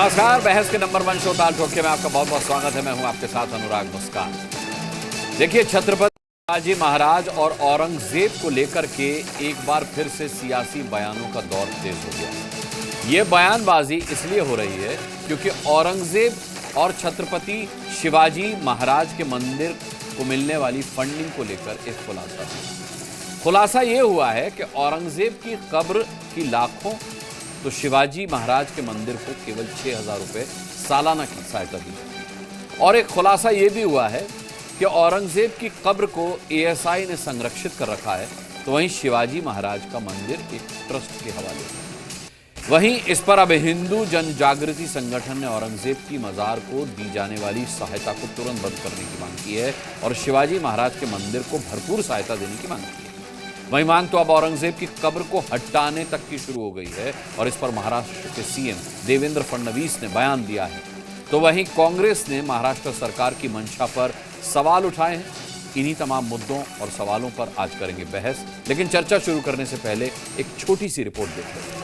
नमस्कार, बहस के नंबर 1 शो ताल ठोके में आपका बहुत बहुत स्वागत है। मैं हूं आपके साथ अनुराग मुस्कान। देखिए, छत्रपति शिवाजी महाराज और औरंगजेब को लेकर के एक बार फिर से सियासी बयानों का दौर तेज हो गया। ये बयानबाजी इसलिए हो रही है क्योंकि औरंगजेब और छत्रपति शिवाजी महाराज के मंदिर को मिलने वाली फंडिंग को लेकर एक खुलासा ये हुआ है कि औरंगजेब की कब्र की लाखों तो शिवाजी महाराज के मंदिर को केवल 6,000 रुपए सालाना की सहायता दी। और एक खुलासा यह भी हुआ है कि औरंगजेब की कब्र को एएसआई ने संरक्षित कर रखा है, तो वहीं शिवाजी महाराज का मंदिर एक ट्रस्ट के हवाले है। वहीं इस पर अब हिंदू जन जागृति संगठन ने औरंगजेब की मजार को दी जाने वाली सहायता को तुरंत बंद करने की मांग की है और शिवाजी महाराज के मंदिर को भरपूर सहायता देने की मांग की है। वहीं मांग तो अब औरंगजेब की कब्र को हटाने तक की शुरू हो गई है और इस पर महाराष्ट्र के सीएम देवेंद्र फडणवीस ने बयान दिया है। तो वहीं कांग्रेस ने महाराष्ट्र सरकार की मंशा पर सवाल उठाए हैं। इन्हीं तमाम मुद्दों और सवालों पर आज करेंगे बहस, लेकिन चर्चा शुरू करने से पहले एक छोटी सी रिपोर्ट देख लेते हैं।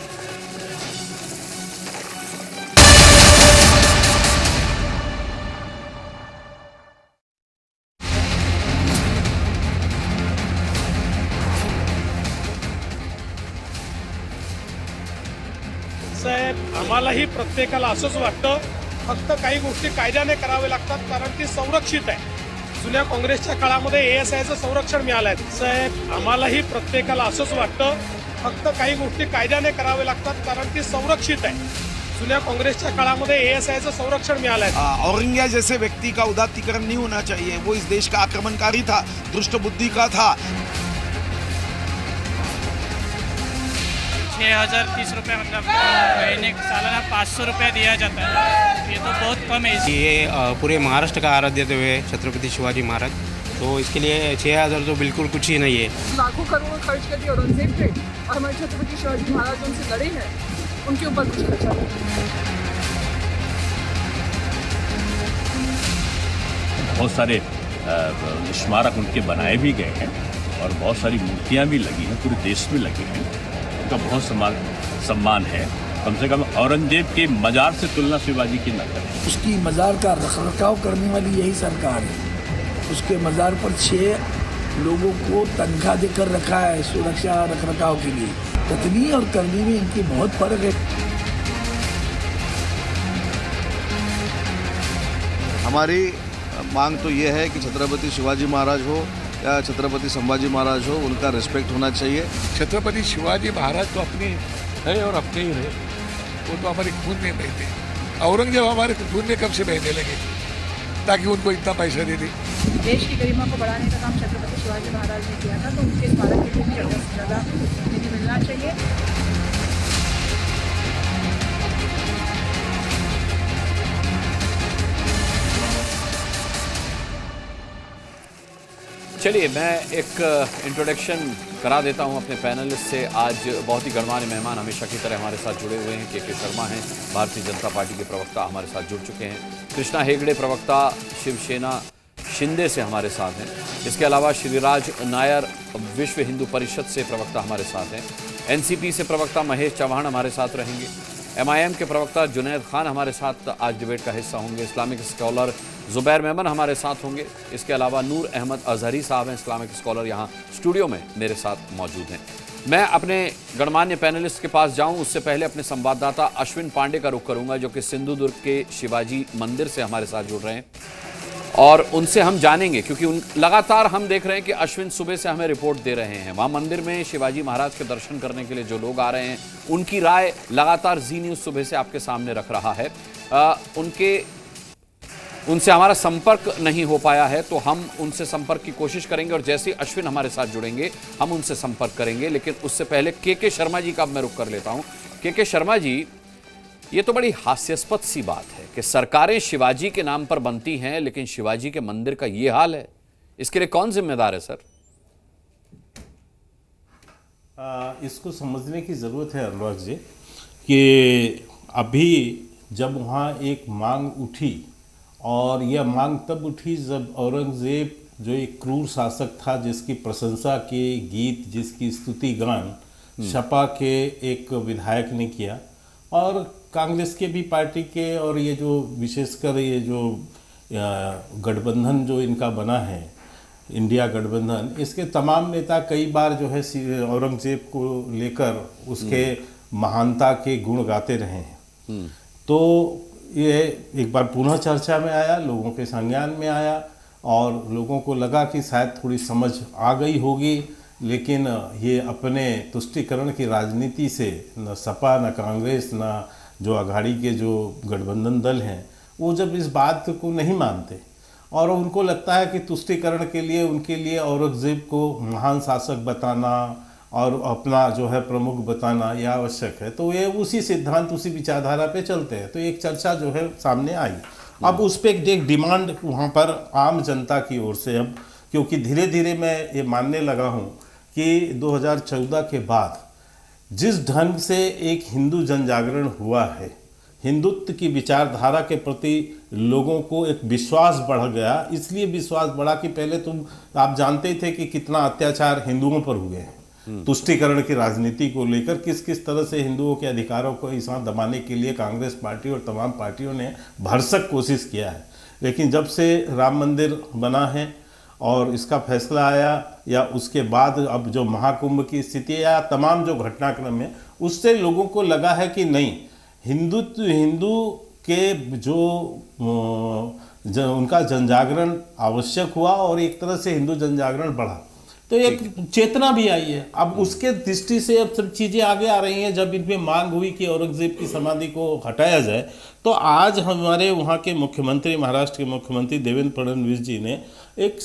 साहेब, आम्हालाही प्रत्येकाला असंच वाटतं, फक्त काही गोष्टी कायद्याने करावे लागतात कारण ती संरक्षित आहे। जुन्या काँग्रेसच्या काळामध्ये एएसआयचं संरक्षण मिळालं आहे। साहेब, आम्हालाही प्रत्येकाला असंच वाटतं, फक्त काही गोष्टी कायद्याने करावे लागतात कारण ती संरक्षित आहे। जुन्या काँग्रेसच्या काळामध्ये एएसआयचं संरक्षण मिळालं आहे। औरंगजेब जैसे व्यक्ति का उदात्तीकरण नहीं होना चाहिए। वो इस देश का आक्रमणकारी था, दुष्ट बुद्धि का था। 6,030 रुपये मतलब महीने सालाना 500 रुपये दिया जाता है। ये तो बहुत कम है। ये पूरे महाराष्ट्र का आराध्य देव है छत्रपति शिवाजी महाराज, तो इसके लिए 6,000 तो बिल्कुल कुछ ही नहीं है। लाखों करोड़ खर्च कर दिए औरंगजेब पे और हमारे छत्रपति शिवाजी महाराज उनसे लड़े हैं, उनके ऊपर कुछ खर्चा नहीं। बहुत सारे स्मारक उनके बनाए भी गए हैं और बहुत सारी मूर्तियां भी लगी हैं, पूरे देश में लगी हैं। उनका बहुत सम्मान है। कम से कम औरंगजेब के मजार से तुलना शिवाजी की न करें। उसकी मजार का रखरखाव करने वाली यही सरकार है। उसके मजार पर 6 लोगों को तनख्वाह देकर रखा है सुरक्षा रखरखाव के लिए। कथनी और करनी में इनकी बहुत फर्क है। हमारी मांग तो ये है कि छत्रपति शिवाजी महाराज हो या छत्रपति संभाजी महाराज हो, उनका रिस्पेक्ट होना चाहिए। छत्रपति शिवाजी महाराज तो अपने है और अपने ही रहे, वो तो हमारे खून में बहते। औरंगजेब हमारे खून में कब से बहने लगे ताकि उनको इतना पैसा दे दे। देश की गरिमा को बढ़ाने का काम छत्रपति शिवाजी महाराज ने किया था, तो उनके स्मारक के लिए ज़्यादा से ज़्यादा निधि मिलना चाहिए। चलिए, मैं एक इंट्रोडक्शन करा देता हूं अपने पैनलिस्ट से। आज बहुत ही गणमान्य मेहमान हमेशा की तरह हमारे साथ जुड़े हुए हैं। के शर्मा हैं, भारतीय जनता पार्टी के प्रवक्ता, हमारे साथ जुड़ चुके हैं। कृष्णा हेगड़े, प्रवक्ता शिवसेना शिंदे से हमारे साथ हैं। इसके अलावा श्रीराज नायर, विश्व हिंदू परिषद से प्रवक्ता हमारे साथ हैं। एनसीपी से प्रवक्ता महेश चौहान हमारे साथ रहेंगे। एमआईएम के प्रवक्ता जुनैद खान हमारे साथ आज डिबेट का हिस्सा होंगे। इस्लामिक स्कॉलर जुबैर मेमन हमारे साथ होंगे। इसके अलावा नूर अहमद अजहरी साहब हैं, इस्लामिक स्कॉलर, यहाँ स्टूडियो में मेरे साथ मौजूद हैं। मैं अपने गणमान्य पैनलिस्ट के पास जाऊं उससे पहले अपने संवाददाता अश्विन पांडे का रुख करूंगा, जो कि सिंधुदुर्ग के शिवाजी मंदिर से हमारे साथ जुड़ रहे हैं और उनसे हम जानेंगे, क्योंकि लगातार हम देख रहे हैं कि अश्विन सुबह से हमें रिपोर्ट दे रहे हैं। वहाँ मंदिर में शिवाजी महाराज के दर्शन करने के लिए जो लोग आ रहे हैं, उनकी राय लगातार जी न्यूज़ सुबह से आपके सामने रख रहा है। उनसे हमारा संपर्क नहीं हो पाया है, तो हम उनसे संपर्क की कोशिश करेंगे और जैसे ही अश्विन हमारे साथ जुड़ेंगे हम उनसे संपर्क करेंगे। लेकिन उससे पहले के शर्मा जी का मैं रुख कर लेता हूँ। के शर्मा जी, ये तो बड़ी हास्यास्पद सी बात है कि सरकारें शिवाजी के नाम पर बनती हैं, लेकिन शिवाजी के मंदिर का ये हाल है। इसके लिए कौन जिम्मेदार है सर? इसको समझने की ज़रूरत है अनुराग जी कि अभी जब वहाँ एक मांग उठी, और यह मांग तब उठी जब औरंगजेब, जो एक क्रूर शासक था, जिसकी प्रशंसा के गीत, जिसकी स्तुति गान सपा के एक विधायक ने किया, और कांग्रेस के भी पार्टी के और ये जो विशेषकर ये जो गठबंधन जो इनका बना है, इंडिया गठबंधन, इसके तमाम नेता कई बार जो है औरंगजेब को लेकर उसके महानता के गुण गाते रहे हैं। तो ये एक बार पुनः चर्चा में आया, लोगों के संज्ञान में आया और लोगों को लगा कि शायद थोड़ी समझ आ गई होगी, लेकिन ये अपने तुष्टीकरण की राजनीति से न सपा न कांग्रेस न जो अघाड़ी के जो गठबंधन दल हैं वो जब इस बात को नहीं मानते और उनको लगता है कि तुष्टीकरण के लिए उनके लिए औरंगजेब को महान शासक बताना और अपना जो है प्रमुख बताना यह आवश्यक है, तो ये उसी सिद्धांत उसी विचारधारा पे चलते हैं। तो एक चर्चा जो है सामने आई। अब उस पर एक डिमांड वहाँ पर आम जनता की ओर से, अब क्योंकि धीरे धीरे मैं ये मानने लगा हूँ कि 2014 के बाद जिस ढंग से एक हिंदू जनजागरण हुआ है, हिंदुत्व की विचारधारा के प्रति लोगों को एक विश्वास बढ़ गया। इसलिए विश्वास बढ़ा कि पहले आप जानते थे कि कितना अत्याचार हिंदुओं पर हुए हैं, तुष्टीकरण की राजनीति को लेकर किस किस तरह से हिंदुओं के अधिकारों को इस वहाँ दबाने के लिए कांग्रेस पार्टी और तमाम पार्टियों ने भरसक कोशिश किया है। लेकिन जब से राम मंदिर बना है और इसका फैसला आया या उसके बाद अब जो महाकुंभ की स्थिति या तमाम जो घटनाक्रम है, उससे लोगों को लगा है कि नहीं, हिंदू के जो उनका जनजागरण आवश्यक हुआ और एक तरह से हिंदू जनजागरण बढ़ा, तो एक चेतना भी आई है। अब उसके दृष्टि से अब सब चीज़ें आगे आ रही हैं। जब इनमें मांग हुई कि औरंगजेब की समाधि को हटाया जाए, तो आज हमारे वहाँ के मुख्यमंत्री, महाराष्ट्र के मुख्यमंत्री देवेंद्र फडणवीस जी ने एक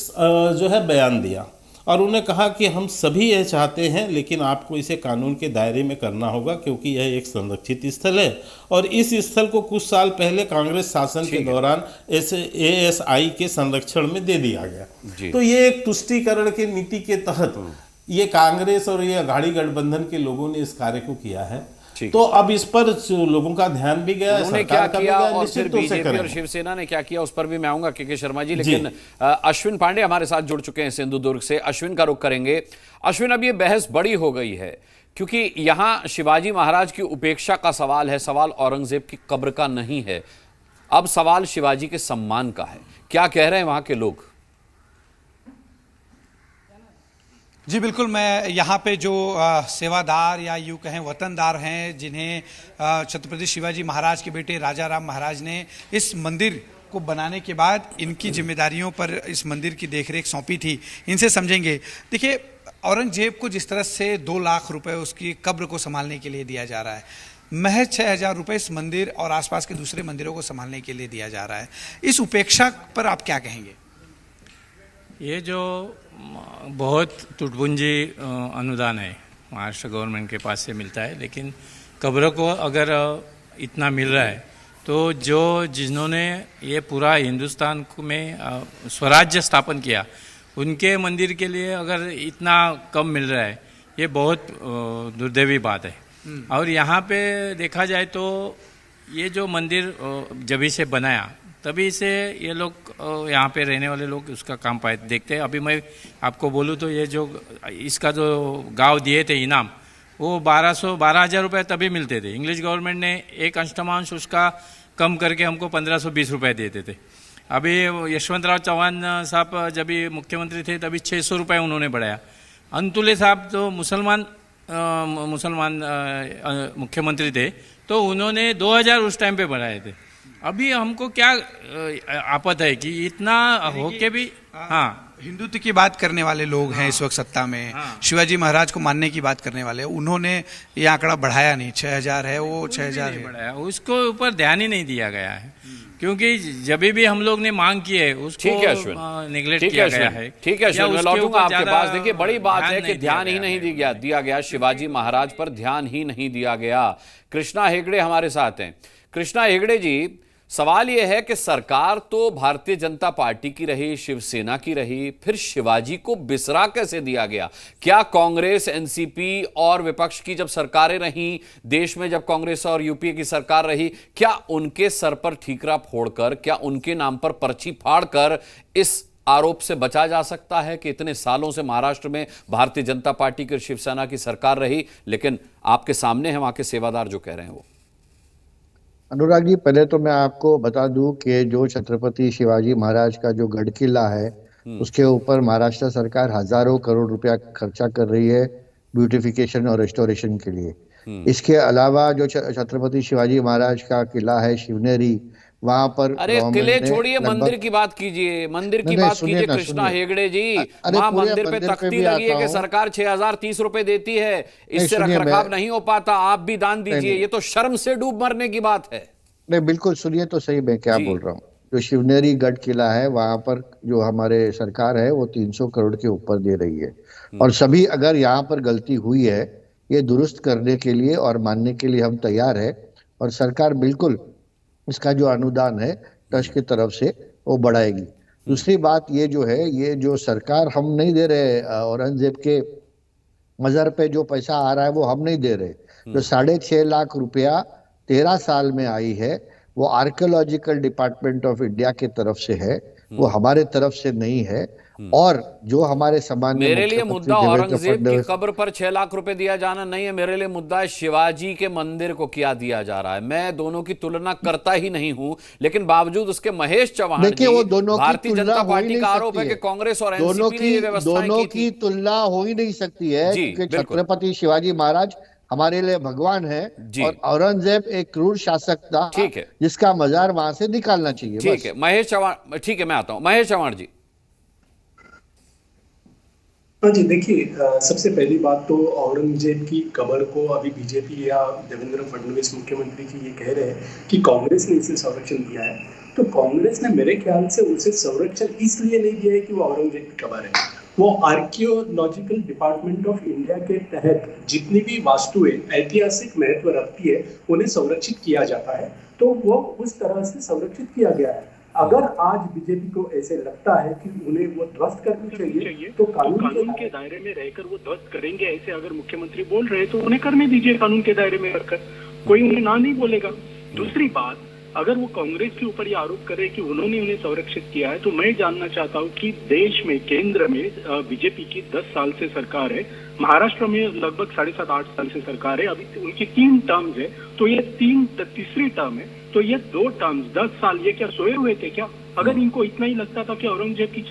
जो है बयान दिया और उन्होंने कहा कि हम सभी यह चाहते हैं, लेकिन आपको इसे कानून के दायरे में करना होगा क्योंकि यह एक संरक्षित स्थल है। और इस स्थल को कुछ साल पहले कांग्रेस शासन के दौरान ASI के संरक्षण में दे दिया गया। तो ये एक तुष्टीकरण की नीति के तहत ये कांग्रेस और ये अघाड़ी गठबंधन के लोगों ने इस कार्य को किया है। तो अब इस पर लोगों का ध्यान भी गया, उन्होंने क्या किया और फिर बीजेपी और शिवसेना ने क्या किया, उस पर भी मैं आऊंगा के शर्मा जी। लेकिन अश्विन पांडे हमारे साथ जुड़ चुके हैं सिंधुदुर्ग से। अश्विन का रुख करेंगे। अश्विन, अब ये बहस बड़ी हो गई है क्योंकि यहां शिवाजी महाराज की उपेक्षा का सवाल है, सवाल औरंगजेब की कब्र का नहीं है, अब सवाल शिवाजी के सम्मान का है। क्या कह रहे हैं वहां के लोग? जी बिल्कुल, मैं यहाँ पे जो सेवादार या यूँ कहें वतनदार हैं, जिन्हें छत्रपति शिवाजी महाराज के बेटे राजा राम महाराज ने इस मंदिर को बनाने के बाद इनकी जिम्मेदारियों पर इस मंदिर की देखरेख सौंपी थी, इनसे समझेंगे। देखिए, औरंगजेब को जिस तरह से 2 लाख रुपए उसकी कब्र को संभालने के लिए दिया जा रहा है, महज 6,000 रुपये इस मंदिर और आसपास के दूसरे मंदिरों को संभालने के लिए दिया जा रहा है। इस उपेक्षा पर आप क्या कहेंगे? ये जो बहुत टुटपुंजी अनुदान है महाराष्ट्र गवर्नमेंट के पास से मिलता है, लेकिन कब्र को अगर इतना मिल रहा है तो जिन्होंने ये पूरा हिंदुस्तान में स्वराज्य स्थापन किया, उनके मंदिर के लिए अगर इतना कम मिल रहा है, ये बहुत दुर्दैवी बात है। और यहाँ पे देखा जाए तो ये जो मंदिर जब से बनाया तभी से ये लोग यहाँ पे रहने वाले लोग उसका काम पाए देखते हैं। अभी मैं आपको बोलूँ तो ये जो इसका जो गांव दिए थे इनाम, वो 12,000 रुपये तभी मिलते थे। इंग्लिश गवर्नमेंट ने एक अंशमांश उसका कम करके हमको 1520 रुपये देते थे। अभी यशवंतराव चौहान साहब जब मुख्यमंत्री थे तभी 600 रुपये उन्होंने बढ़ाया। अंतुले साहब जो मुसलमान मुख्यमंत्री थे तो उन्होंने 2000 उस टाइम पे बढ़ाए थे। अभी हमको क्या आपत है कि इतना होके भी हिंदुत्व की बात करने वाले लोग हैं इस वक्त सत्ता में, शिवाजी महाराज को मानने की बात करने वाले, उन्होंने ये आंकड़ा बढ़ाया नहीं। 6,000 है, वो 6,000 बढ़ाया, उसको ऊपर ध्यान ही नहीं दिया गया है क्योंकि जब भी हम लोग ने मांग की है उसको निगलेक्ट किया गया है। ठीक है अश्विन, मैं लौटूंगा आपके पास। देखिए, बड़ी बात है कि ध्यान ही नहीं दिया गया, शिवाजी महाराज पर ध्यान ही नहीं दिया गया। कृष्णा हेगड़े हमारे साथ हैं। कृष्णा हेगड़े जी, सवाल यह है कि सरकार तो भारतीय जनता पार्टी की रही, शिवसेना की रही, फिर शिवाजी को बिसरा कैसे दिया गया? क्या कांग्रेस, एनसीपी और विपक्ष की जब सरकारें रहीं देश में, जब कांग्रेस और यूपीए की सरकार रही, क्या उनके सर पर ठीकरा फोड़कर, क्या उनके नाम पर पर्ची फाड़कर इस आरोप से बचा जा सकता है कि इतने सालों से महाराष्ट्र में भारतीय जनता पार्टी की और शिवसेना की सरकार रही, लेकिन आपके सामने है वहां के सेवादार जो कह रहे हैं वो? अनुराग जी, पहले तो मैं आपको बता दूं कि जो छत्रपति शिवाजी महाराज का जो गढ़ किला है उसके ऊपर महाराष्ट्र सरकार हजारों करोड़ रुपया खर्चा कर रही है ब्यूटिफिकेशन और रेस्टोरेशन के लिए। इसके अलावा जो छत्रपति शिवाजी महाराज का किला है शिवनेरी, वहां पर अरे किले छोड़िए, मंदिर की बात कीजिए, मंदिर की बात कीजिए कृष्णा हेगड़े जी। वहां मंदिर पे तख्ती लगी है कि सरकार 6030 रुपए देती है, इससे रखरखाव नहीं हो पाता, आप भी दान दीजिए। ये तो शर्म से डूब मरने की बात है। नहीं, बिल्कुल सुनिए तो सही मैं क्या बोल रहा हूँ। जो शिवनेरी गढ़ किला है वहां पर जो हमारे सरकार है वो 300 करोड़ के ऊपर दे रही है, और सभी अगर यहाँ पर गलती हुई है ये दुरुस्त करने के लिए और मानने के लिए हम तैयार है, और सरकार बिल्कुल इसका जो अनुदान है ट्रस्ट की तरफ से वो बढ़ाएगी। दूसरी बात ये जो है, ये जो सरकार हम नहीं दे रहे औरंगजेब के मज़र पे जो पैसा आ रहा है वो हम नहीं दे रहे। जो 6.5 लाख रुपया 13 साल में आई है वो आर्कियोलॉजिकल डिपार्टमेंट ऑफ इंडिया की तरफ से है, वो हमारे तरफ से नहीं है। और जो हमारे समाज में मेरे लिए मुद्दा औरंगजेब की कब्र पर 6 लाख रुपए दिया जाना नहीं है, मेरे लिए मुद्दा है शिवाजी के मंदिर को क्या दिया जा रहा है। मैं दोनों की तुलना करता ही नहीं हूं, लेकिन बावजूद उसके महेश चौहान जी, भारतीय जनता पार्टी का आरोप है कि कांग्रेस और एनसीपी ने ये व्यवस्थाएं दोनों की तुलना हो ही नहीं सकती है, क्योंकि छत्रपति शिवाजी महाराज हमारे लिए भगवान है और औरंगजेब एक क्रूर शासक था, ठीक है, जिसका मजार वहां से निकालना चाहिए। ठीक है महेश चौहान, ठीक है मैं आता हूं महेश चौहान जी। हाँ जी, देखिए सबसे पहली बात तो औरंगजेब की कब्र को अभी बीजेपी या देवेंद्र फडणवीस मुख्यमंत्री जी ये कह रहे हैं कि कांग्रेस ने इसे संरक्षण दिया है, तो कांग्रेस ने मेरे ख्याल से उसे संरक्षण इसलिए नहीं दिया है कि वो औरंगजेब की कब्र है। वो आर्कियोलॉजिकल डिपार्टमेंट ऑफ इंडिया के तहत जितनी भी वास्तुएं ऐतिहासिक महत्व रखती है उन्हें संरक्षित किया जाता है, तो वो उस तरह से संरक्षित किया गया है। अगर आज बीजेपी को ऐसे लगता है कि उन्हें वो ध्वस्त करनी चाहिए तो कानून के दायरे में रहकर वो ध्वस्त करेंगे, ऐसे अगर मुख्यमंत्री बोल रहे हैं तो उन्हें करने दीजिए कानून के दायरे में रहकर, कोई उन्हें ना नहीं बोलेगा। दूसरी बात, अगर वो कांग्रेस के ऊपर ये आरोप करे कि उन्होंने उन्हें संरक्षित किया है, तो मैं जानना चाहता हूँ कि देश में केंद्र में बीजेपी की 10 साल से सरकार है, महाराष्ट्र में लगभग 7.5-8 साल से सरकार है, अभी उनकी 3 टर्म्स है, तो ये तीसरी टर्म है, तो ये 2 टर्म्स 10 साल ये क्या सोए हुए थे क्या? अगर इनको इतना ही लगता था कि औरंगजेब की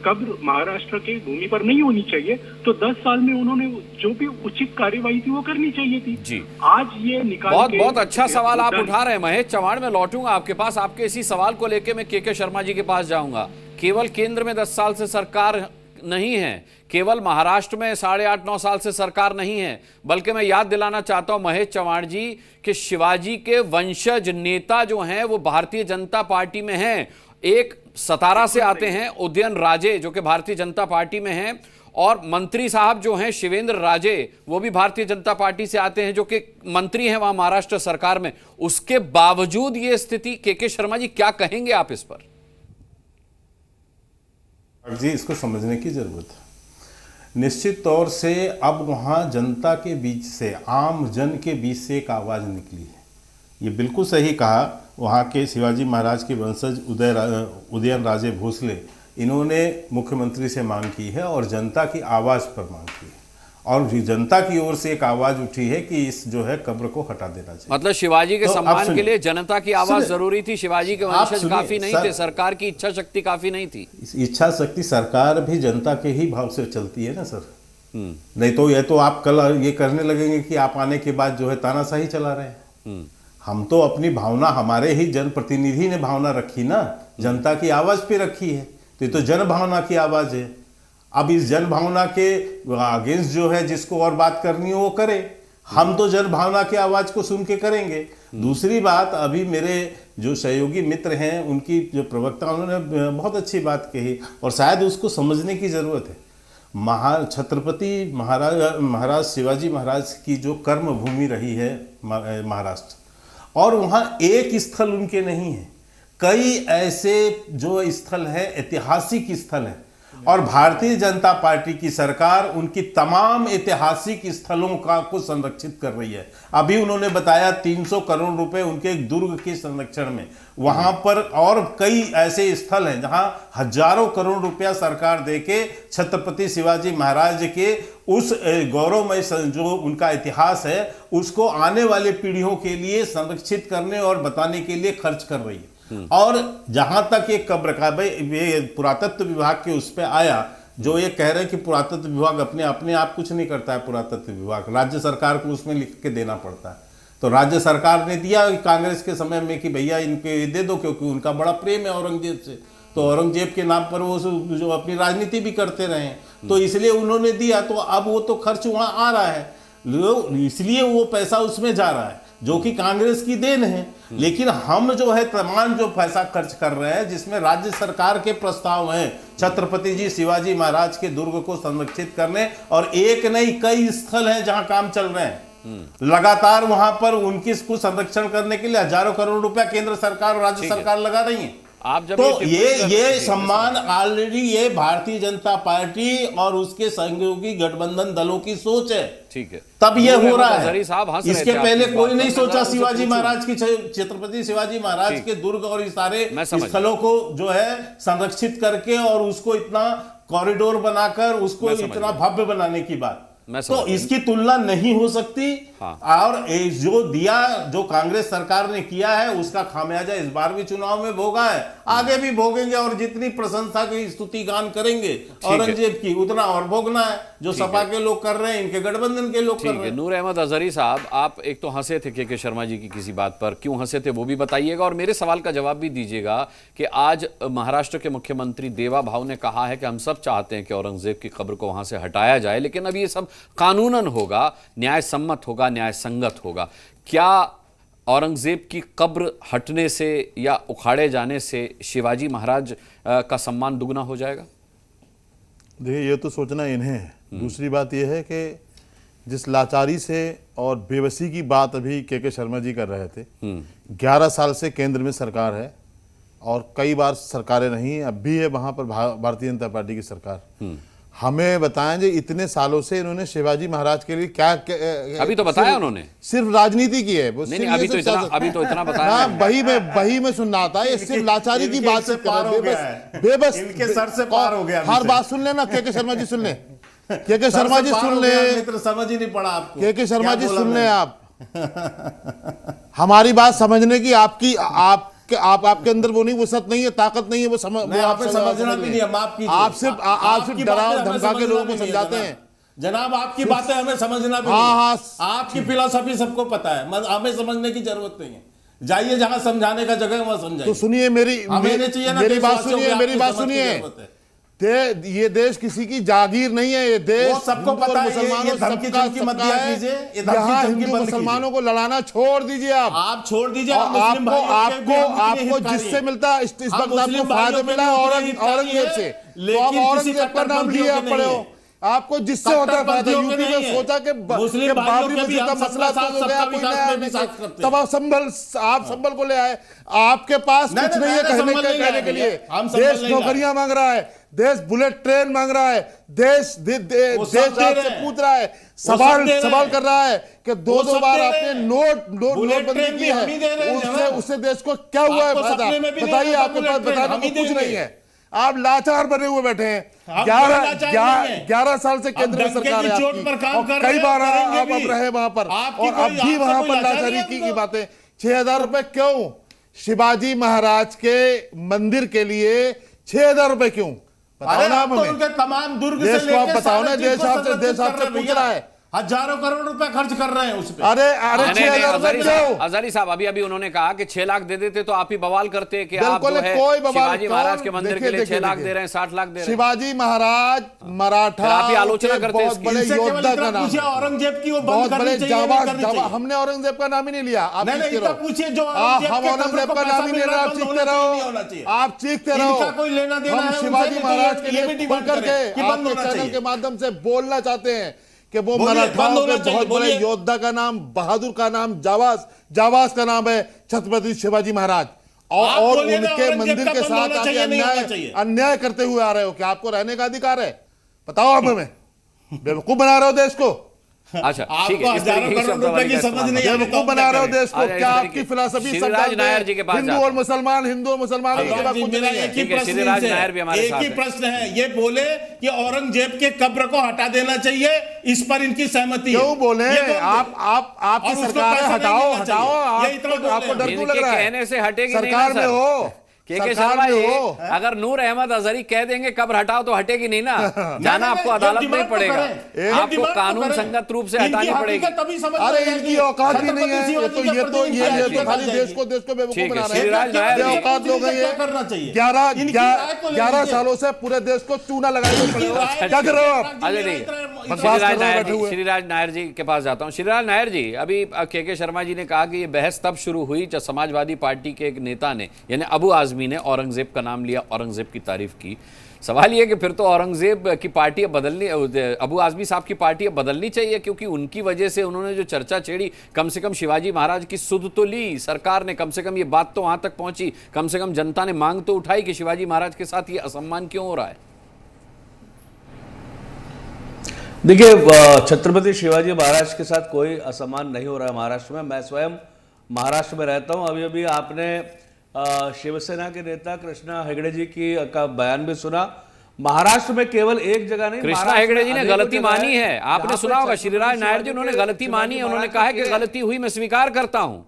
कब्र महाराष्ट्र के भूमि पर नहीं होनी चाहिए, तो 10 साल में उन्होंने जो भी उचित कार्यवाही थी वो करनी चाहिए थी जी। आज ये निकाल बहुत अच्छा सवाल आप उठा रहे हैं महेश चौहान। मैं लौटूंगा आपके पास, आपके इसी सवाल को लेकर मैं के शर्मा जी के पास जाऊंगा। केवल केंद्र में 10 साल से सरकार नहीं है, केवल महाराष्ट्र में 8.5-9 साल से सरकार नहीं है, बल्कि मैं याद दिलाना चाहता हूं महेश चौहान जी कि शिवाजी के वंशज नेता जो हैं वो भारतीय जनता पार्टी में हैं। एक सतारा से आते हैं उदयन राजे जो कि भारतीय जनता पार्टी में हैं, और मंत्री साहब जो हैं शिवेंद्र राजे वो भी भारतीय जनता पार्टी से आते हैं, जो कि मंत्री हैं वहां महाराष्ट्र सरकार में। उसके बावजूद ये स्थिति, के शर्मा जी क्या कहेंगे आप इस पर? जी, इसको समझने की जरूरत है। निश्चित तौर से अब वहाँ जनता के बीच से, आम जन के बीच से एक आवाज़ निकली है। ये बिल्कुल सही कहा, वहाँ के शिवाजी महाराज के वंशज उदयन राजे भोसले, इन्होंने मुख्यमंत्री से मांग की है और जनता की आवाज़ पर मांग की है, और जनता की ओर से एक आवाज उठी है कि इस जो है कब्र को हटा देना चाहिए। मतलब शिवाजी के सम्मान के लिए जनता की आवाज जरूरी थी, शिवाजी के वंशज काफी नहीं थे, सरकार की इच्छा शक्ति काफी नहीं थी। इच्छा शक्ति सरकार भी जनता के ही भाव से चलती है ना सर। नहीं तो ये तो आप कल ये करने लगेंगे कि आप आने के बाद जो है तानाशाही चला रहे हैं। हम तो अपनी भावना, हमारे ही जनप्रतिनिधि ने भावना रखी ना, जनता की आवाज पे रखी है, तो ये तो जन भावना की आवाज है। अब इस जन भावना के अगेंस्ट जो है जिसको और बात करनी हो वो करे, हम तो जन भावना की आवाज को सुन के करेंगे। दूसरी बात, अभी मेरे जो सहयोगी मित्र हैं उनकी जो प्रवक्ता, उन्होंने बहुत अच्छी बात कही और शायद उसको समझने की जरूरत है। छत्रपति महाराज शिवाजी महाराज की जो कर्म भूमि रही है महाराष्ट्र, और वहाँ एक स्थल उनके नहीं है, कई ऐसे जो स्थल है, ऐतिहासिक स्थल है। और भारतीय जनता पार्टी की सरकार उनकी तमाम ऐतिहासिक स्थलों को संरक्षित कर रही है। अभी उन्होंने बताया 300 करोड़ रुपए उनके एक दुर्ग के संरक्षण में, वहां पर और कई ऐसे स्थल हैं जहां हजारों करोड़ रुपया सरकार देके छत्रपति शिवाजी महाराज के उस गौरवमय जो उनका इतिहास है उसको आने वाले पीढ़ियों के लिए संरक्षित करने और बताने के लिए खर्च कर रही है। और जहां तक ये कब्र का, भाई ये पुरातत्व विभाग के उस पे आया, जो ये कह रहे हैं कि पुरातत्व विभाग अपने आप कुछ नहीं करता है। पुरातत्व विभाग राज्य सरकार को उसमें लिख के देना पड़ता है। तो राज्य सरकार ने दिया कांग्रेस के समय में कि भैया इनके दे दो, क्योंकि उनका बड़ा प्रेम है औरंगजेब से, तो औरंगजेब के नाम पर वो जो अपनी राजनीति भी करते रहे, तो इसलिए उन्होंने दिया। तो अब वो तो खर्च वहां आ रहा है, इसलिए वो पैसा उसमें जा रहा है, जो कि कांग्रेस की देन है। लेकिन हम जो है तमाम जो पैसा खर्च कर रहे हैं, जिसमें राज्य सरकार के प्रस्ताव हैं छत्रपति जी शिवाजी महाराज के दुर्ग को संरक्षित करने, और एक नहीं कई स्थल हैं जहां काम चल रहे हैं लगातार, वहां पर उनकी संरक्षण करने के लिए हजारों करोड़ रुपया केंद्र सरकार और राज्य सरकार लगा रही है। आप जब तो ये सम्मान ऑलरेडी ये भारतीय जनता पार्टी और उसके सहयोगी गठबंधन दलों की सोच है। ठीक है, तब ये हो रहा है। इसके पहले कोई नहीं सोचा शिवाजी महाराज की, छत्रपति शिवाजी महाराज के दुर्ग और इस सारे स्थलों को जो है संरक्षित करके और उसको इतना कॉरिडोर बनाकर उसको इतना भव्य बनाने की बात, तो इसकी तुलना नहीं हो सकती। और जो दिया, जो कांग्रेस सरकार ने किया है, उसका खामियाजा इस बार भी चुनाव में भोगा है, आगे भी भोगेंगे, और जितनी प्रशंसा की स्तुति गान करेंगे औरंगजेब की, उतना और भोगना है, जो सपा के लोग कर रहे हैं, इनके गठबंधन के लोग कर रहे हैं। नूर अहमद अजहरी साहब, आप एक तो हंसे थे के शर्मा जी की किसी बात पर, क्यों हंसे थे वो भी बताइएगा, और मेरे सवाल का जवाब भी दीजिएगा कि आज महाराष्ट्र के मुख्यमंत्री देवा भाऊ ने कहा है कि हम सब चाहते हैं कि औरंगजेब की कब्र को वहां से हटाया जाए, लेकिन अब ये सब कानूनन होगा, न्याय सम्मत होगा, न्याय संगत होगा। क्या औरंगजेब की कब्र हटने से या उखाड़े जाने से शिवाजी महाराज का सम्मान दुगना हो जाएगा? देखिए, ये तो सोचना इन्हें है। दूसरी बात यह है कि जिस लाचारी से और बेबसी की बात अभी के शर्मा जी कर रहे थे, 11 साल से केंद्र में सरकार है और कई बार सरकारें नहीं, अब भी है वहां पर भारतीय जनता पार्टी की सरकार। हमें बताएं जो इतने सालों से इन्होंने शिवाजी महाराज के लिए क्या अभी तो बताया उन्होंने, सिर्फ राजनीति की है। नहीं, अभी तो इतना बताया। हाँ, वही में सुन रहा था, ये सिर्फ लाचारी की बात से बेबस इनके सर से पार हो गया। हर बात सुन लेना, के शर्मा जी सुन ले, के शर्मा जी सुन ले, मित्र समझ ही नहीं पड़ा आपको। के शर्मा जी सुन ले, आप हमारी बात समझने की आपके अंदर वो नहीं, वो सत नहीं है, ताकत नहीं है, वो समझना भी नहीं है। आप सिर्फ डराओ धमका के लोगों को समझाते हैं। जनाब, आपकी बातें हमें समझना भी हाँ, आपकी फिलॉसफी सबको पता है, हमें समझने की जरूरत नहीं है। जाइए जहां समझाने का जगह वहां समझाइए। तो सुनिए मेरी बात सुनिए। ये देश किसी की जागीर नहीं है, ये देश सबको पता है। यहाँ हिंदू मुसलमानों को लड़ाना छोड़ दीजिए। आप छोड़ दीजिए। आपको जिससे मिलता इस वक्त आपको फायदा मिला औरंगजेब से, तो आप औरंगजेब का नाम लिए पड़े हो। आपको जिससे होता है फायदा, यूपी में सोचा कि बाबरी मस्जिद का मसला हो गया, तब आप संभल को ले आए। आपके पास कुछ नहीं है कहने के लिए। देश नौकरियां मांग रहा है, देश बुलेट ट्रेन मांग रहा है, देश से पूछ रहा है, सवाल कर रहा है कि दो बार आपने नोटबंदी की है, उससे देश को क्या हुआ है फायदा? बताइए, आपके पास बताने को कुछ नहीं है। आप लाचार बने हुए बैठे हैं। 11 साल से केंद्र में सरकार है आपकी, कई बार आप रहे वहां पर, और अब भी वहां पर लाचारी की बातें। 6,000 रुपए क्यों? शिवाजी महाराज के मंदिर के लिए 6,000 रुपए क्यों? बताओ ना हमें। तमाम दुर्ग देश को आप बताओ ना, देश आपसे पूछ रहा है। हजारों करोड़ रुपए खर्च कर रहे हैं उस पे। अरे 6,000 रुपए अजहरी साहब, अभी उन्होंने कहा कि 6 लाख दे देते तो आप ही बवाल करते कि आप जो है शिवाजी महाराज के मंदिर के लिए 6 लाख दे रहे हैं, 60 लाख दे रहे हैं। शिवाजी महाराज मराठा आप ही आलोचना करते हैं, बड़े योद्धा का नाम, औरंगजेब की वो बहुत बड़े जाबाज। हमने औरंगजेब का नाम ही नहीं लिया। आप पूछिए जो हम औरंगजेब का नाम ही नहीं रहा। आप चीखते रहो, आप चीखते रहो। हम शिवाजी महाराज के लिए खुल करके आपके चैनल के माध्यम से बोलना चाहते हैं कि वो मराठाओं के बहुत बड़े योद्धा का नाम, बहादुर का नाम, जाबाज का नाम है छत्रपति शिवाजी महाराज। और उनके मंदिर के साथ आके अन्याय करते हुए आ रहे हो? क्या आपको रहने का अधिकार है? बताओ आप हमें। बेवकूफ बना रहे हो देश को। अच्छा, ठीक है, हजारों करोड़ रुपए की समझ नहीं आ रही, बेवकूफ बना रहे हो देश को। क्या आपकी फिलॉसफी श्रीराज नायर जी के पास हिंदू और मुसलमान मेरा एक ही प्रश्न है, ये बोले कि औरंगजेब के कब्र को हटा देना चाहिए, इस पर इनकी सहमति क्यों बोले? आपकी सरकार है, हटाओ हटाओ। आपको डर क्यों लग रहा है? कहने से हटेगी नहीं सरकार में हो, के शर्मा जी, अगर नूर अहमद अजहरी कह देंगे कब्र हटाओ तो हटेगी नहीं ना। जाना आपको अदालत में पड़ेगा, आपको कानून संगत रूप से हटानी पड़ेगी। अरे इनकी औकात भी नहीं है। ये तो खाली देश को बेवकूफ बना रहे हैं। औकात लोग हैं। करना चाहिए। 11 सालों से पूरे देश को चूना लगाए क्या कर रहे हो आप? अरे नहीं, श्रीराज नायर जी के पास जाता हूँ। श्रीराज नायर जी, अभी के शर्मा जी ने कहा कि ये बहस तब शुरू हुई जब समाजवादी पार्टी के एक नेता ने, यानी अबू आजमी ने औरंगजेब का नाम लिया, औरंगजेब की तारीफ की। सवाल यह कि फिर तो औरंगजेब की पार्टी बदलनी, अबू आजमी साहब की पार्टी बदलनी चाहिए, क्योंकि उनकी वजह से उन्होंने जो चर्चा छेड़ी, कम से कम शिवाजी महाराज की सुध तो ली सरकार ने, कम से कम ये बात तो वहां तक पहुंची, कम से कम जनता ने मांग तो उठाई कि शिवाजी महाराज के साथ ये असम्मान क्यों हो रहा है। देखिए, छत्रपति शिवाजी महाराज के साथ कोई असम्मान नहीं हो रहा है महाराष्ट्र में। मैं स्वयं महाराष्ट्र में रहता हूं। अभी अभी आपने शिवसेना के नेता कृष्णा हेगड़े जी का बयान भी सुना। महाराष्ट्र में केवल एक जगह नहीं, कृष्णा हेगड़े जी ने गलती मानी है। आपने सुना होगा, श्रीराज नायर जी, उन्होंने गलती मानी है। उन्होंने कहा है कि गलती हुई, मैं स्वीकार करता हूं।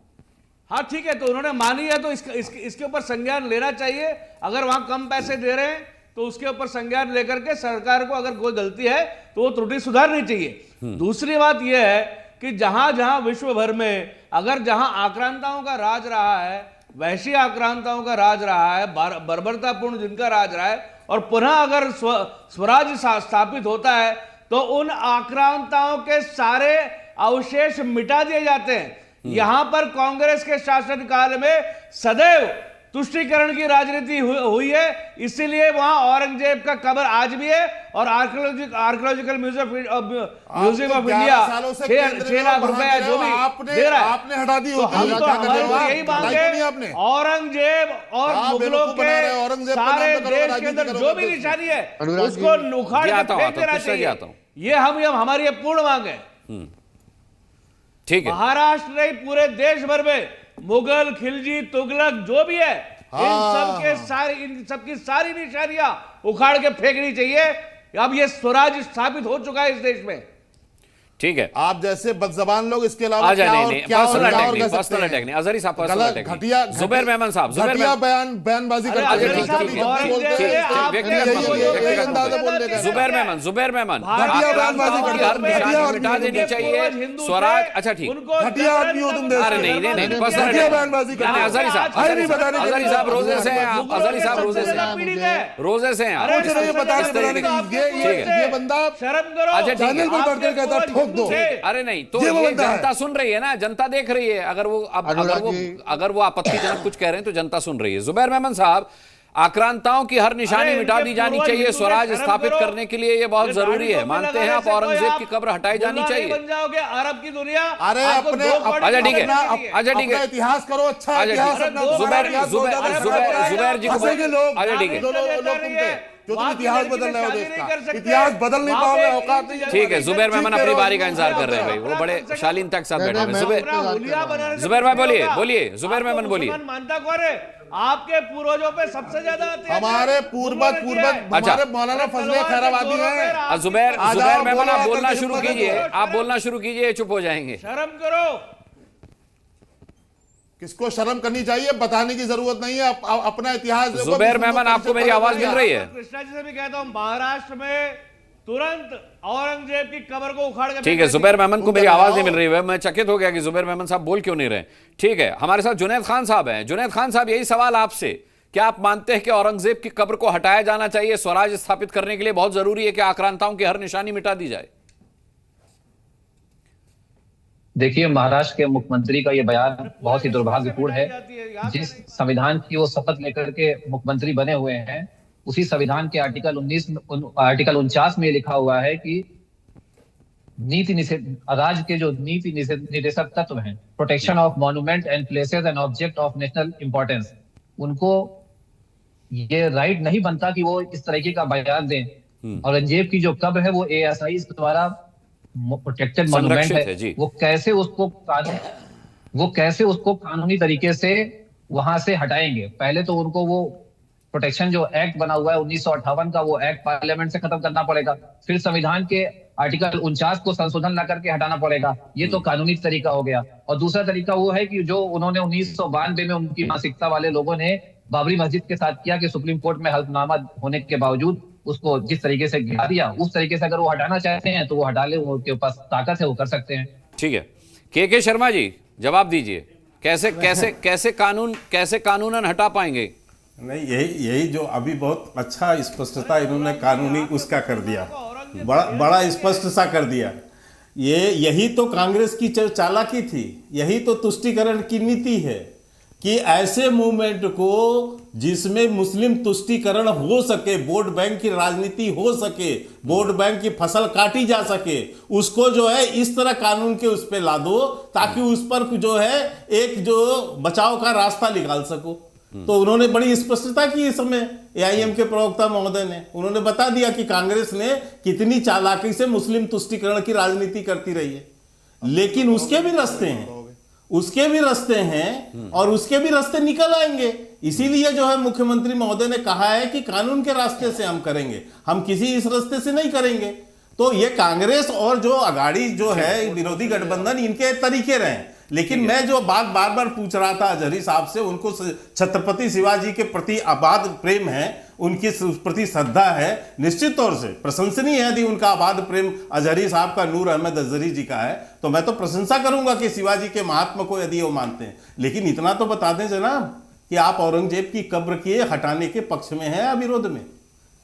हाँ ठीक है, तो उन्होंने मानी है तो इसके ऊपर संज्ञान लेना चाहिए। अगर वहां कम पैसे दे रहे हैं तो उसके ऊपर संज्ञान लेकर के सरकार को अगर कोई गलती है तो वो त्रुटि सुधारनी चाहिए। दूसरी बात यह है कि जहां जहां विश्व भर में अगर जहां आक्रांताओं का राज रहा है, वैश्य आक्रांताओं का राज रहा है, बर्बरतापूर्ण जिनका राज रहा है, और पुनः अगर स्वराज स्थापित होता है तो उन आक्रांताओं के सारे अवशेष मिटा दिए जाते हैं। यहां पर कांग्रेस के शासनकाल में सदैव तुष्टीकरण की राजनीति हुई है, इसीलिए वहां औरंगजेब का कब्र आज भी है। और archaeological museum of India 6 lakh रुपए जो भी दे रहा है, आपने हटा दी। तो हम तो यही मांगे, औरंगजेब और मुगलों के सारे देश के अंदर जो भी निशानी है उसको उखाड़ के फेंक देना चाहिए। ये हमारी पूर्ण मांग है। ठीक है, महाराष्ट्र नहीं, पूरे देश भर में मुगल, खिलजी, तुगलक जो भी है, इन सबकी सारी निशानियां उखाड़ के फेंकनी चाहिए। अब ये स्वराज स्थापित हो चुका है इस देश में। ठीक है, आप जैसे बदजबान लोग इसके अलावा पर्सनल अटैक नहीं, अजहरी साहब पर्सनल अटैक नहीं, जुबैर मेमन साहब, बयानबाजी जुबैर मेमन मिटा देनी चाहिए स्वराज। अच्छा ठीक, अरे नहीं अजहरी साहब रोजे से हैं, अजहरी साहब रोजे से हैं। ये बंदा शर्म करो। अच्छा अरे नहीं, तो ये जनता सुन रही है ना, जनता देख रही है। अगर वो आपत्तिजनक कुछ कह रहे हैं तो जनता सुन रही है। जुबैर मेमन साहब, आक्रांताओं की हर निशानी मिटा दी जानी चाहिए स्वराज स्थापित करने के लिए, ये बहुत जरूरी है। मानते हैं आप औरंगजेब की कब्र हटाई जानी चाहिए। बन जाओगे अरब की दुनिया। अरे अपने अच्छा ठीक है, अच्छा ठीक है, इतिहास करो, अच्छा जुबैर जी को, अच्छा ठीक है, जो तुम इतिहास बदल रहे हो देश का, इतिहास बदल नहीं पाओगे, औकात नहीं है। ठीक है, जुबैर मेमन अपनी बारी का इंतजार कर रहे हैं भाई, वो बड़े शालीनता के साथ बैठे हैं। जुबैर भाई बोलिए, जुबैर मेमन बोलिए। मानता कौन है? आपके पूर्वजों पे सबसे ज्यादा हमारे पूर्वज हमारे मौलाना फजले खैराबादी हैं। जुबैर मेमन आप बोलना शुरू कीजिए, चुप हो जाएंगे। शर्म करो। किसको शर्म करनी चाहिए, बताने की जरूरत नहीं है अपना इतिहास। जुबैर मेमन, आपको मेरी आवाज मिल रही है? कृष्णा जी से भी कहता हूं, महाराष्ट्र में तुरंत औरंगजेब की कब्र को उखाड़ के। ठीक है, जुबैर मेमन को मेरी आवाज नहीं मिल रही है, मैं चकित हो गया कि जुबैर मेमन साहब बोल क्यों नहीं रहे। ठीक है, हमारे साथ जुनैद खान साहब हैं। जुनैद खान साहब, यही सवाल आपसे, क्या आप मानते हैं कि औरंगजेब की कब्र को हटाया जाना चाहिए, स्वराज स्थापित करने के लिए बहुत जरूरी है कि आक्रांताओं की हर निशानी मिटा दी जाए? देखिए, महाराष्ट्र के मुख्यमंत्री का यह बयान बहुत ही दुर्भाग्यपूर्ण है। जिस संविधान की वो शपथ लेकर के मुख्यमंत्री बने हुए हैं, उसी संविधान के आर्टिकल 49 में लिखा हुआ है कि नीति निषेध, राज्य के जो नीति निदेशक तत्व हैं, protection of monument and places and object of national importance, उनको ये राइट नहीं बनता कि वो इस तरीके का बयान दें। औरंगजेब की जो कब्र है वो ASI द्वारा प्रोटेक्टेड मॉन्यूमेंट है, वो कैसे उसको कानूनी तरीके से वहां से हटाएंगे। पहले तो उनको वो प्रोटेक्शन जो एक्ट बना हुआ है 1958 का, वो एक्ट पार्लियामेंट से खत्म करना पड़ेगा, फिर संविधान के आर्टिकल 49 को संशोधन ला करके हटाना पड़ेगा। ये तो कानूनी तरीका हो गया। और दूसरा तरीका वो है कि जो उन्होंने 1992 में उनकी मानसिकता वाले लोगों ने बाबरी मस्जिद के साथ किया कि सुप्रीम कोर्ट में हल्फनामा होने के बावजूद उसको जिस तरीके से गिरा दिया, उस तरीके से अगर वो हटाना चाहते हैं तो वो हटा ले, उनके पास ताकत है, वो कर सकते हैं। ठीक है, के शर्मा जी जवाब दीजिए, कैसे कानूनन हटा पाएंगे? नहीं, यही जो अभी बहुत अच्छा स्पष्टता इन्होंने कानूनी उसका कर दिया, बड़ा स्पष्ट सा कर दिया। यही तो कांग्रेस की चालाकी थी, यही तो तुष्टीकरण की नीति है कि ऐसे मूवमेंट को जिसमें मुस्लिम तुष्टीकरण हो सके, वोट बैंक की राजनीति हो सके, वोट बैंक की फसल काटी जा सके, उसको जो है इस तरह कानून के उस पे ला दो ताकि उस पर जो है एक जो बचाव का रास्ता निकाल सको। तो उन्होंने बड़ी स्पष्टता की इस समय AIM के प्रवक्ता महोदय ने, उन्होंने बता दिया कि कांग्रेस ने कितनी चालाकी से मुस्लिम तुष्टीकरण की राजनीति करती रही है। लेकिन उसके भी रास्ते हैं और उसके भी रास्ते निकल आएंगे। इसीलिए जो है मुख्यमंत्री महोदय ने कहा है कि कानून के रास्ते से हम करेंगे, हम किसी इस रास्ते से नहीं करेंगे। तो ये कांग्रेस और जो अगाड़ी जो है विरोधी गठबंधन, इनके तरीके रहे। लेकिन मैं जो बात बार बार पूछ रहा था अजहरी साहब से, उनको छत्रपति शिवाजी के प्रति अबाध प्रेम है, उनकी प्रति श्रद्धा है, निश्चित तौर से प्रशंसनीय है यदि उनका अबाध प्रेम अजहरी साहब का, नूर अहमद अजहरी जी का है, तो मैं तो प्रशंसा करूंगा कि शिवाजी के महात्मा को यदि वो मानते हैं। लेकिन इतना तो बता दें जनाब कि आप औरंगजेब की कब्र के हटाने के पक्ष में हैं या विरोध में?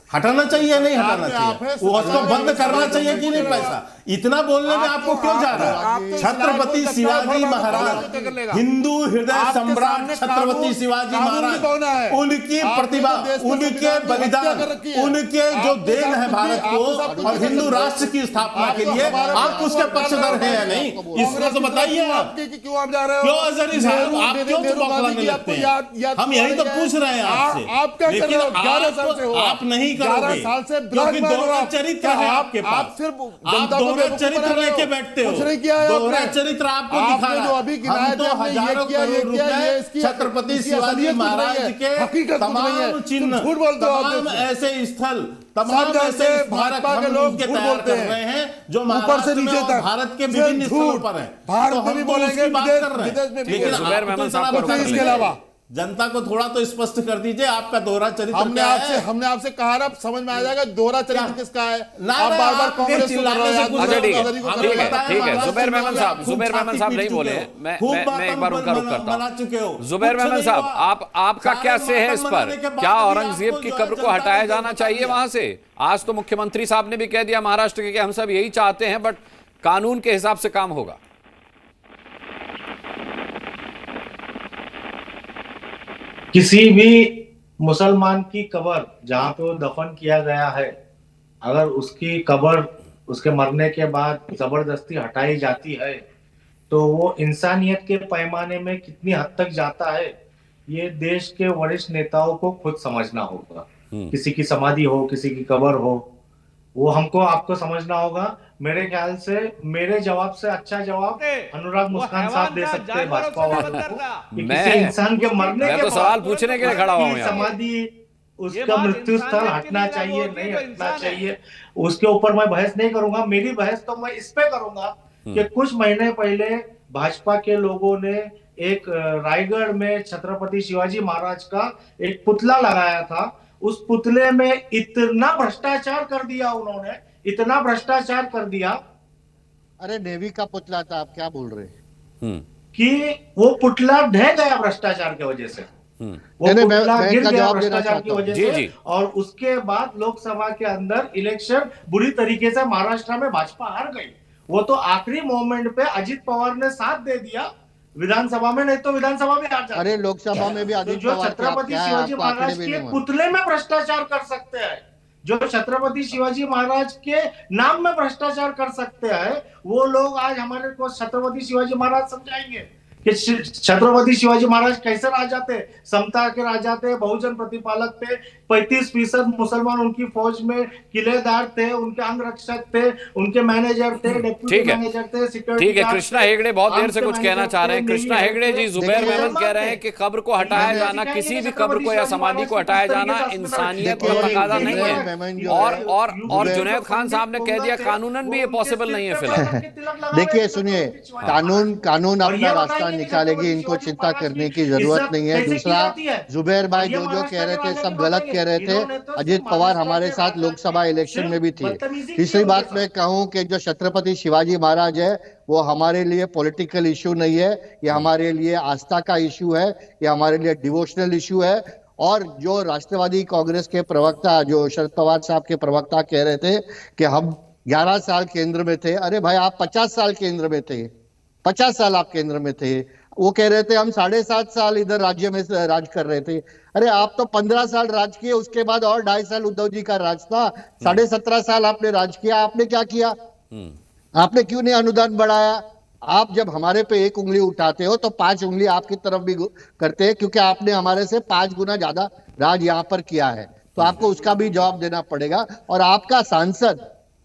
हटाना चाहिए या नहीं हटाना चाहिए? वो उसको बंद करना चाहिए कि नहीं? पैसा इतना बोलने में आपको क्यों जा रहा है? छत्रपति शिवाजी महाराज, हिंदू हृदय सम्राट छत्रपति शिवाजी महाराज, उनकी प्रतिभा, उनके बलिदान, उनके जो देन है भारत को और हिंदू राष्ट्र की स्थापना के लिए, आप उसके पक्षधर हैं या नहीं? इसको तो बताइए आप। क्यों आप जा रहे हो? क्यों अजहरी साहब आप क्यों बौखलाने लगते हैं? हम यही तो पूछ रहे हैं आपसे। आप क्या कर रहे हो? 11 साल से हो आप नहीं 11 साल से क्योंकि दोहरा चरित्र है आपके पास। आप सिर्फ आप दोहरा चरित्र लेके बैठते हो। कुछ नहीं किया है दोहरा चरित्र आपको दिखा रहा है। जो अभी गिनाया तो हजारों करोड़ रुपए छत्रपति शिवाजी महाराज के तमाम चिन्ह, तमाम ऐसे स्थल, तमाम ऐसे स्मारक हम लोग के तैयार कर रहे हैं जो ऊपर से नीचे तक भारत के विभिन्न स्थलों पर है। भारत में भी बोलेंगे, विदेश में भी। लेकिन इसके अलावा जनता को थोड़ा तो स्पष्ट कर दीजिए आपका दोहरा चरित्र हमने आपसे कहा ना, समझ में आ जाएगा दोहरा चरित्र किसका है। आप बार-बार कांग्रेस को ठीक है। जुबैर मेमन साहब नहीं बोले, मैं एक बार उनका रुख करता हूं। जुबैर मेमन साहब, आपका क्या से है इस पर? क्या औरंगजेब की कब्र को हटाया जाना चाहिए वहां से? आज तो मुख्यमंत्री साहब ने भी कह दिया महाराष्ट्र के कि हम सब यही चाहते हैं, बट कानून के हिसाब से काम होगा। किसी भी मुसलमान की कब्र जहां पे वो दफन किया गया है, अगर उसकी कब्र उसके मरने के बाद जबरदस्ती हटाई जाती है तो वो इंसानियत के पैमाने में कितनी हद तक जाता है, ये देश के वरिष्ठ नेताओं को खुद समझना होगा। किसी की समाधि हो, किसी की कब्र हो, वो हमको आपको समझना होगा। मेरे ख्याल से मेरे जवाब से अच्छा जवाब अनुराग मुस्कान साहब दे सकते हैं भाजपा वालों को। किसी इंसान के मरने के बाद सवाल पूछने के लिए खड़ा हुआ हूं। समाधि, उसका मृत्यु स्थल हटना चाहिए, नहीं हटना चाहिए, उसके ऊपर मैं बहस नहीं करूंगा। मेरी बहस तो मैं इस पे करूंगा कि कुछ महीने पहले भाजपा के लोगों ने एक रायगढ़ में छत्रपति शिवाजी महाराज का एक पुतला लगाया था। उस पुतले में इतना भ्रष्टाचार कर दिया उन्होंने, इतना भ्रष्टाचार कर दिया। अरे नेवी का पुतला था, आप क्या बोल रहे हैं? कि वो पुतला ढह गया भ्रष्टाचार की वजह से, वो पुतला गिर गया भ्रष्टाचार की वजह से। और उसके बाद लोकसभा के अंदर इलेक्शन बुरी तरीके से महाराष्ट्र में भाजपा हार गई। वो तो आखिरी मोमेंट पे अजित पवार ने साथ दे दिया विधानसभा में, नहीं तो विधानसभा में आ जाते। अरे लोकसभा में भी अजित जो छत्रपति शिवाजी महाराज के पुतले में भ्रष्टाचार कर सकते हैं, जो छत्रपति शिवाजी महाराज के नाम में भ्रष्टाचार कर सकते हैं, वो लोग आज हमारे को छत्रपति शिवाजी महाराज समझाएंगे कि छत्रपति शिवाजी महाराज कैसे राजा थे, समता के राजा थे, बहुजन प्रतिपालक थे, 35% मुसलमान उनकी फौज में किलेदार थे, उनके अंगरक्षक थे, उनके मैनेजर थे, डिप्टी मैनेजर थे, सिक्योरिटी। ठीक है, कृष्णा हेगड़े बहुत देर से कुछ कहना चाह रहे हैं। कृष्णा हेगड़े जी, जुबैर अहमद कह रहे हैं कि कब्र को हटाया जाना, किसी भी कब्र को या समाधि को हटाया जाना इंसानियत का तकाजा नहीं है, और जुनैद खान साहब ने कह दिया कानूनन भी ये पॉसिबल नहीं है फिलहाल। देखिए सुनिए, कानून अपना रास्ता निकालेगी, इनको चिंता करने की जरूरत नहीं है। दूसरा, जुबैर भाई जो कह रहे थे सब गलत कह रहे थे। अजीत पवार हमारे साथ लोकसभा इलेक्शन में भी थे। तीसरी बात मैं कहूं कि जो छत्रपति शिवाजी महाराज है वो हमारे लिए पॉलिटिकल इशू नहीं है, ये हमारे लिए आस्था का इशू है, ये हमारे लिए डिवोशनल इशू है। और जो राष्ट्रवादी कांग्रेस के प्रवक्ता, जो शरद पवार साहब के प्रवक्ता कह रहे थे कि हम 11 साल केंद्र में थे, अरे भाई आप 50 साल केंद्र में थे, 50 साल आप केंद्र में थे। वो कह रहे थे हम 7.5 साल इधर राज्य में राज कर रहे थे। अरे आप तो 15 साल राज किए, उसके बाद और 2.5 साल उद्धव जी का राज था, 17.5 साल आपने राज किया। आपने क्या किया? आपने क्यों नहीं अनुदान बढ़ाया? आप जब हमारे पे एक उंगली उठाते हो तो 5 उंगली आपकी तरफ भी करते हैं, क्योंकि आपने हमारे से 5 गुना ज्यादा राज यहाँ पर किया है, तो आपको उसका भी जवाब देना पड़ेगा। और आपका सांसद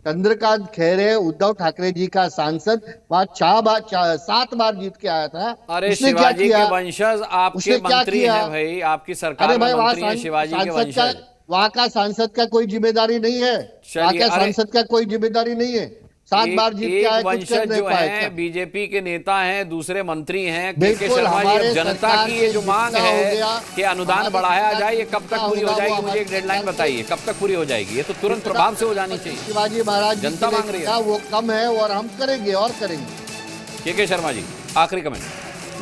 चंद्रकांत खैरे, उद्धव ठाकरे जी का सांसद, वहां 7 बार जीत के आया था। अरे शिवाजी के वंशज आपके मंत्री हैं भाई, आपकी सरकार में मंत्री हैं शिवाजी के वंशज। वहां का सांसद का कोई जिम्मेदारी नहीं है, वहां का सांसद का कोई जिम्मेदारी नहीं है। 7 बार जीत के आए, कुछ कर नहीं पाए। बीजेपी के नेता हैं, दूसरे मंत्री हैं। के शर्मा जी, जनता की ये जो मांग है कि अनुदान बढ़ाया जाए, ये कब तक पूरी हो जाएगी? मुझे एक डेडलाइन बताइए, कब तक पूरी हो जाएगी? ये तो तुरंत प्रभाव से हो जानी चाहिए। शिवाजी महाराज जनता मांग रही है, वो कम है और हम करेंगे और करेंगे। के शर्मा जी, आखिरी कमेंट।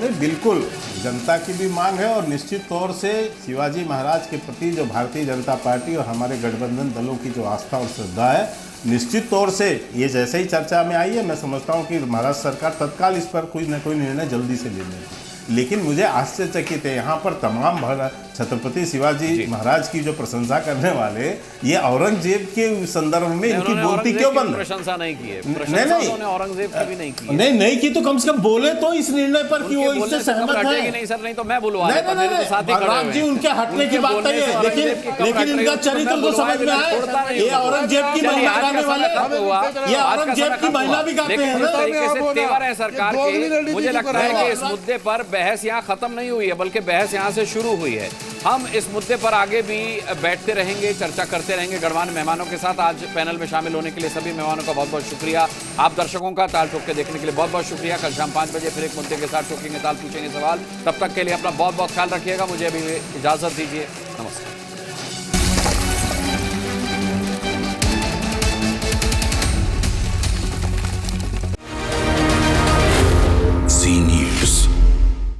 नहीं, बिल्कुल जनता की भी मांग है, और निश्चित तौर से शिवाजी महाराज के प्रति जो भारतीय जनता पार्टी और हमारे गठबंधन दलों की जो आस्था और श्रद्धा है, निश्चित तौर से ये जैसे ही चर्चा में आई है, मैं समझता हूँ कि महाराष्ट्र सरकार तत्काल इस पर कोई न कोई निर्णय जल्दी से ले लेगी। लेकिन मुझे आश्चर्यचकित है, यहाँ पर तमाम छत्रपति शिवाजी महाराज की जो प्रशंसा करने वाले, ये औरंगजेब के संदर्भ में इनकी बोलती क्यों बंद? प्रशंसा नहीं की है, नहीं, औरंगजेब की भी नहीं की, नहीं की तो कम से कम बोले तो इस निर्णय पर कि वो इससे सहमत है। नहीं सर, नहीं तो मैं बुलवा राम जी उनके हटने की बात नहीं है, लेकिन इनका चरित्र तो समझ में आए। ये औरंगजेब की महिला गाने वाले, ये औरंगजेब की महिला भी गाते हैं। तेवर है सरकार के। मुझे लगता है कि इस मुद्दे पर बहस यहाँ खत्म नहीं हुई है, बल्कि बहस यहाँ से शुरू हुई है। हम इस मुद्दे पर आगे भी बैठते रहेंगे, चर्चा करते रहेंगे गणमान्य मेहमानों के साथ। आज पैनल में शामिल होने के लिए सभी मेहमानों का बहुत बहुत शुक्रिया। आप दर्शकों का ताल ठोक के देखने के लिए बहुत बहुत शुक्रिया। कल शाम 5 बजे फिर एक मुद्दे के साथ ठोकेंगे ताल, पूछेंगे सवाल। तब तक के लिए अपना बहुत बहुत ख्याल रखिएगा। मुझे अभी इजाजत दीजिए, नमस्कार।